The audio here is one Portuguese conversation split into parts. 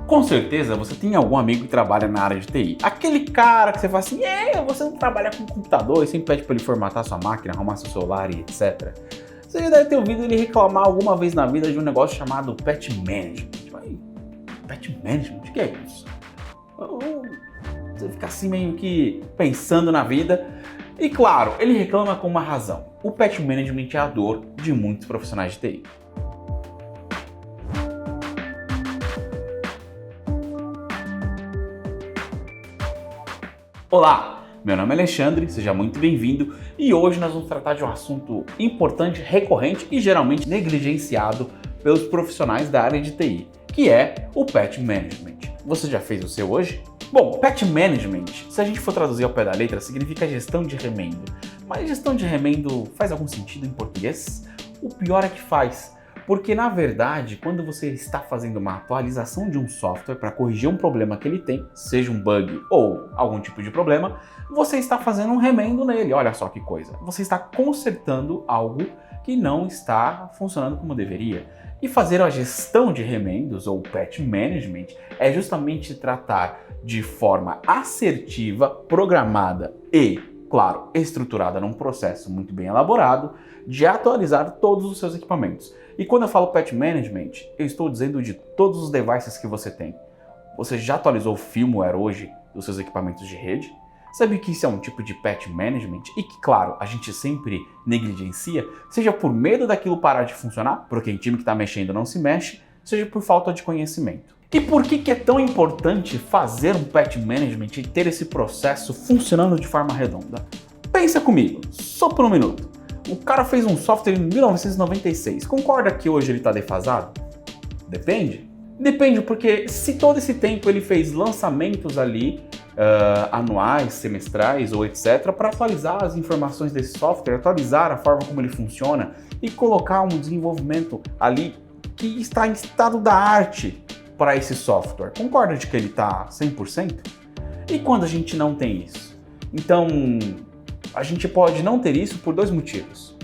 Com certeza você tem algum amigo que trabalha na área de TI. Aquele cara que você fala assim, você não trabalha com computador e sempre pede para ele formatar sua máquina, arrumar seu celular e etc. Você já deve ter ouvido ele reclamar alguma vez na vida de um negócio chamado Patch Management. Patch Management? O que é isso? Você fica assim meio que pensando na vida. E claro, ele reclama com uma razão. O Patch Management é a dor de muitos profissionais de TI. Olá, meu nome é Alexandre, seja muito bem-vindo e hoje nós vamos tratar de um assunto importante, recorrente e geralmente negligenciado pelos profissionais da área de TI, que é o Patch Management. Você já fez o seu hoje? Bom, Patch Management, se a gente for traduzir ao pé da letra, significa gestão de remendo. Mas gestão de remendo faz algum sentido em português? O pior é que faz. Porque, na verdade, quando você está fazendo uma atualização de um software para corrigir um problema que ele tem, seja um bug ou algum tipo de problema, você está fazendo um remendo nele. Olha só que coisa. Você está consertando algo que não está funcionando como deveria. E fazer a gestão de remendos, ou patch management, é justamente tratar de forma assertiva, programada e, claro, estruturada num processo muito bem elaborado, de atualizar todos os seus equipamentos. E quando eu falo patch management, eu estou dizendo de todos os devices que você tem. Você já atualizou o firmware hoje dos seus equipamentos de rede? Sabe que isso é um tipo de patch management e que, claro, a gente sempre negligencia, seja por medo daquilo parar de funcionar, porque em time que está mexendo não se mexe, seja por falta de conhecimento. E por que é tão importante fazer um patch management e ter esse processo funcionando de forma redonda? Pensa comigo, só por um minuto. O cara fez um software em 1996. Concorda que hoje ele está defasado? Depende. Depende, porque se todo esse tempo ele fez lançamentos ali, anuais, semestrais ou etc, para atualizar as informações desse software, atualizar a forma como ele funciona e colocar um desenvolvimento ali que está em estado da arte para esse software. Concorda de que ele está 100%? E quando a gente não tem isso? Então, a gente pode não ter isso por dois motivos.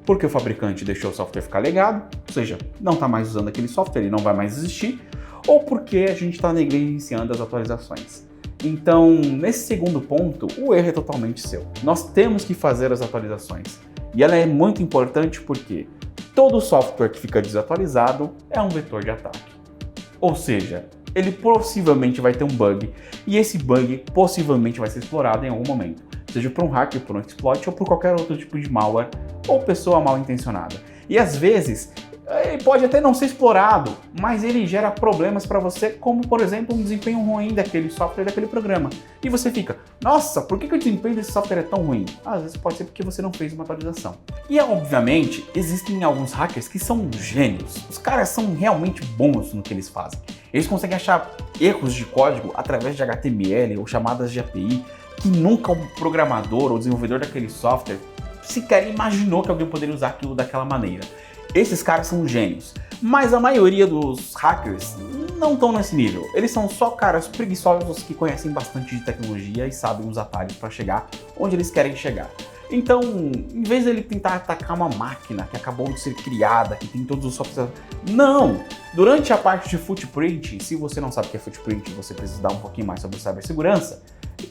Porque o fabricante deixou o software ficar legado, ou seja, não está mais usando aquele software, ele não vai mais existir, ou porque a gente está negligenciando as atualizações. Então, nesse segundo ponto, o erro é totalmente seu. Nós temos que fazer as atualizações. E ela é muito importante porque todo software que fica desatualizado é um vetor de ataque. Ou seja, ele possivelmente vai ter um bug, e esse bug possivelmente vai ser explorado em algum momento, seja por um hacker, por um exploit ou por qualquer outro tipo de malware ou pessoa mal intencionada. E às vezes, ele pode até não ser explorado, mas ele gera problemas para você, como por exemplo um desempenho ruim daquele software, daquele programa. E você fica, nossa, por que o desempenho desse software é tão ruim? Às vezes pode ser porque você não fez uma atualização. E obviamente, existem alguns hackers que são gênios. Os caras são realmente bons no que eles fazem. Eles conseguem achar erros de código através de HTML ou chamadas de API que nunca o programador ou desenvolvedor daquele software sequer imaginou que alguém poderia usar aquilo daquela maneira. Esses caras são gênios, mas a maioria dos hackers não estão nesse nível. Eles são só caras preguiçosos que conhecem bastante de tecnologia e sabem os atalhos para chegar onde eles querem chegar. Então, em vez de ele tentar atacar uma máquina que acabou de ser criada, que tem todos os softwares... Não! Durante a parte de footprint, se você não sabe o que é footprint, você precisa dar um pouquinho mais sobre cibersegurança.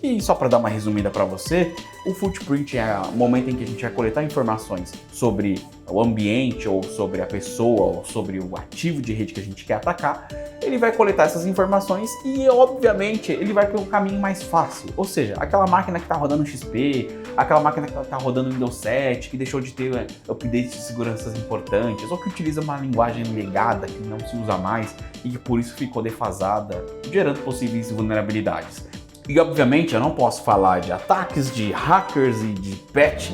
E só para dar uma resumida para você, o footprint é o momento em que a gente vai coletar informações sobre o ambiente, ou sobre a pessoa, ou sobre o ativo de rede que a gente quer atacar. Ele vai coletar essas informações e, obviamente, ele vai pelo caminho mais fácil. Ou seja, aquela máquina que está rodando XP, aquela máquina que está rodando Windows 7, que deixou de ter updates de seguranças importantes, ou que utiliza uma linguagem legada que não se usa mais e que por isso ficou defasada, gerando possíveis vulnerabilidades. E obviamente eu não posso falar de ataques, de hackers e de patch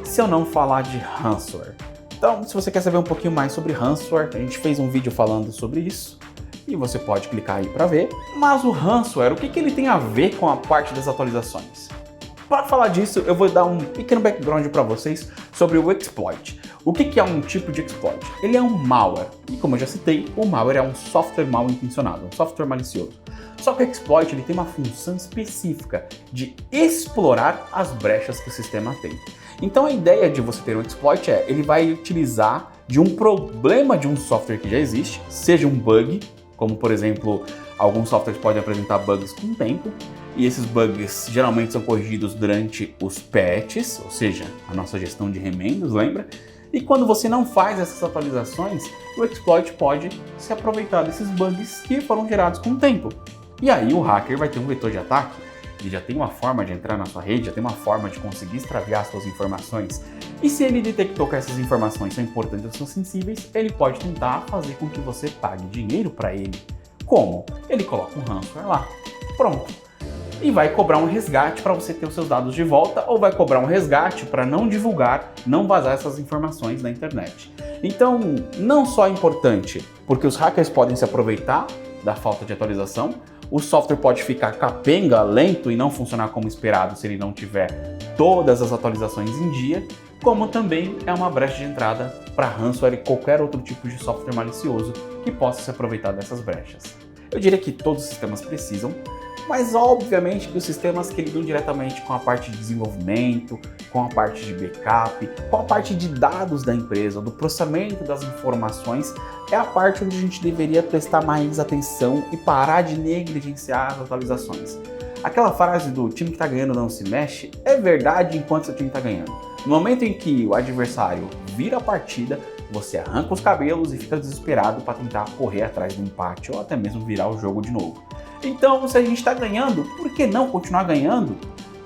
se eu não falar de ransomware. Então, se você quer saber um pouquinho mais sobre ransomware, a gente fez um vídeo falando sobre isso e você pode clicar aí para ver. Mas o ransomware, o que ele tem a ver com a parte das atualizações? Para falar disso, eu vou dar um pequeno background para vocês sobre o exploit. O que é um tipo de exploit? Ele é um malware. E como eu já citei, o malware é um software mal intencionado, um software malicioso. Só que o exploit ele tem uma função específica de explorar as brechas que o sistema tem. Então a ideia de você ter um exploit é, ele vai utilizar de um problema de um software que já existe, seja um bug, como por exemplo, Alguns softwares podem apresentar bugs com o tempo, e esses bugs geralmente são corrigidos durante os patches, ou seja, a nossa gestão de remendos, lembra? E quando você não faz essas atualizações, o exploit pode se aproveitar desses bugs que foram gerados com o tempo. E aí o hacker vai ter um vetor de ataque, ele já tem uma forma de entrar na sua rede, já tem uma forma de conseguir extraviar suas informações. E se ele detectou que essas informações são importantes ou são sensíveis, ele pode tentar fazer com que você pague dinheiro para ele. Como? Ele coloca um ransomware lá. Pronto. E vai cobrar um resgate para você ter os seus dados de volta, ou vai cobrar um resgate para não divulgar, não vazar essas informações na internet. Então, não só é importante porque os hackers podem se aproveitar da falta de atualização, o software pode ficar capenga, lento e não funcionar como esperado se ele não tiver todas as atualizações em dia, como também é uma brecha de entrada para ransomware e qualquer outro tipo de software malicioso que possa se aproveitar dessas brechas. Eu diria que todos os sistemas precisam, mas obviamente que os sistemas que lidam diretamente com a parte de desenvolvimento, com a parte de backup, com a parte de dados da empresa, do processamento das informações, é a parte onde a gente deveria prestar mais atenção e parar de negligenciar as atualizações. Aquela frase do time que está ganhando não se mexe é verdade enquanto seu time está ganhando. No momento em que o adversário vira a partida, você arranca os cabelos e fica desesperado para tentar correr atrás do empate ou até mesmo virar o jogo de novo. Então, se a gente está ganhando, por que não continuar ganhando?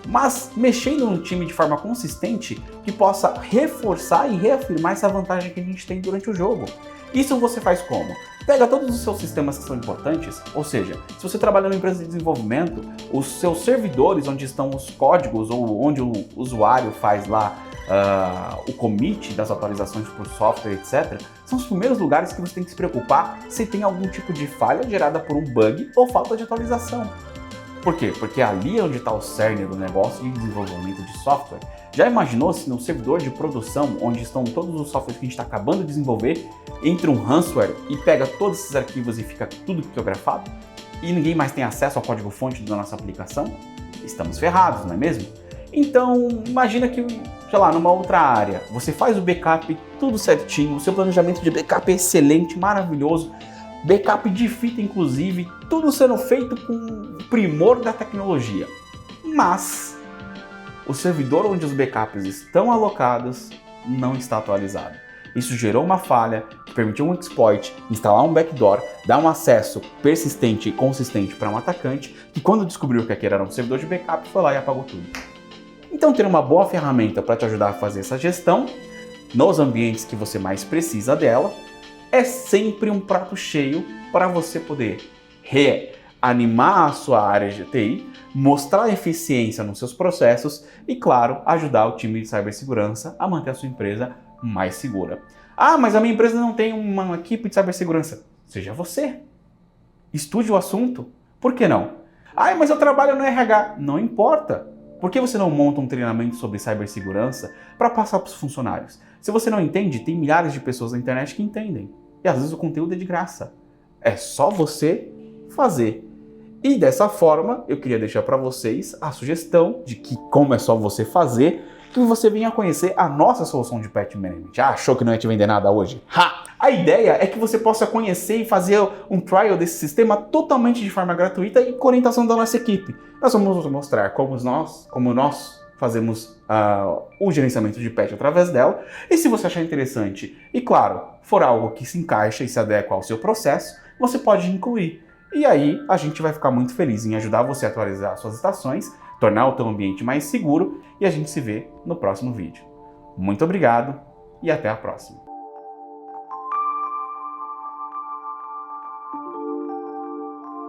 Mas mexendo no time de forma consistente que possa reforçar e reafirmar essa vantagem que a gente tem durante o jogo. Isso você faz como? Pega todos os seus sistemas que são importantes, ou seja, se você trabalha numa empresa de desenvolvimento, os seus servidores onde estão os códigos ou onde o usuário faz lá o commit das atualizações por software, etc., são os primeiros lugares que você tem que se preocupar se tem algum tipo de falha gerada por um bug ou falta de atualização. Por quê? Porque ali é onde está o cerne do negócio de desenvolvimento de software. Já imaginou se no servidor de produção, onde estão todos os softwares que a gente está acabando de desenvolver, entra um ransomware e pega todos esses arquivos e fica tudo criptografado? E ninguém mais tem acesso ao código-fonte da nossa aplicação? Estamos ferrados, não é mesmo? Então, imagina que, sei lá, numa outra área, você faz o backup tudo certinho, o seu planejamento de backup é excelente, maravilhoso, backup de fita inclusive, tudo sendo feito com o primor da tecnologia. Mas o servidor onde os backups estão alocados não está atualizado. Isso gerou uma falha que permitiu um exploit, instalar um backdoor, dar um acesso persistente e consistente para um atacante que, quando descobriu que aquele era um servidor de backup, foi lá e apagou tudo. Então, ter uma boa ferramenta para te ajudar a fazer essa gestão nos ambientes que você mais precisa dela é sempre um prato cheio para você poder reanimar a sua área de TI, mostrar eficiência nos seus processos e, claro, ajudar o time de cibersegurança a manter a sua empresa mais segura. Ah, mas a minha empresa não tem uma equipe de cibersegurança. Seja você. Estude o assunto. Por que não? Ah, mas eu trabalho no RH. Não importa. Por que você não monta um treinamento sobre cibersegurança para passar para os funcionários? Se você não entende, tem milhares de pessoas na internet que entendem. E às vezes o conteúdo é de graça. É só você fazer. E dessa forma, eu queria deixar para vocês a sugestão de que, como é só você fazer, que você venha conhecer a nossa solução de Patch Management. Já achou que não ia te vender nada hoje? Ha! A ideia é que você possa conhecer e fazer um trial desse sistema totalmente de forma gratuita e com orientação da nossa equipe. Nós vamos mostrar como nós fazemos o gerenciamento de patch através dela, e se você achar interessante e, claro, for algo que se encaixa e se adequa ao seu processo, você pode incluir. E aí a gente vai ficar muito feliz em ajudar você a atualizar suas estações, tornar o teu ambiente mais seguro, e a gente se vê no próximo vídeo. Muito obrigado e até a próxima.